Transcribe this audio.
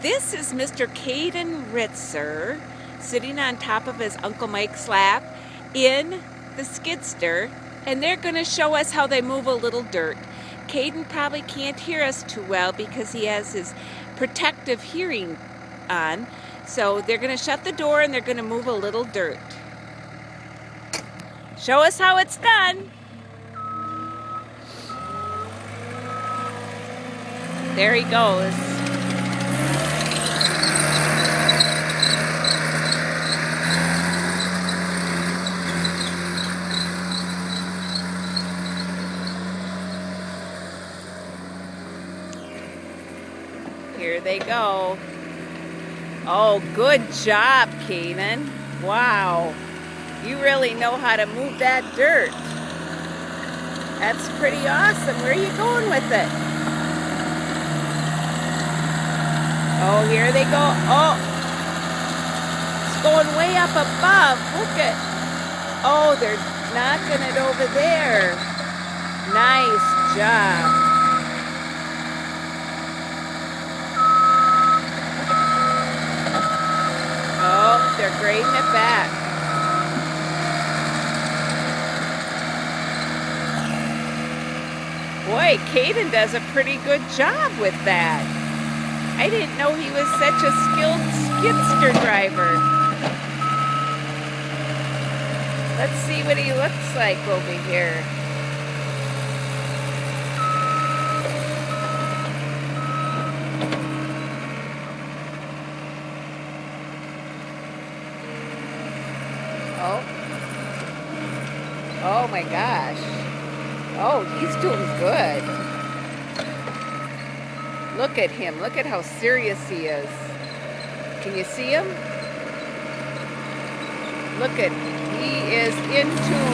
This is Mr. Kaden Ritzer sitting on top of his Uncle Mike's lap in the Skidsteer, and they're going to show us how they move a little dirt. Kaden probably can't hear us too well because he has his protective hearing on, so they're going to shut the door and they're going to move a little dirt. Show us how it's done. There he goes. Here they go. Oh, good job, Kaden. Wow. You really know how to move that dirt. That's pretty awesome. Where are you going with it? Oh, here they go. Oh, it's going way up above. Look at. Oh, they're knocking it over there. Nice job. Oh, they're grading it back. Boy, Kaden does a pretty good job with that. I didn't know he was such a skilled Skidsteer driver. Let's see what he looks like over here. Oh. Oh my gosh. Oh, he's doing good. Look at him. Look at how serious he is. Can you see him? Look at, he is into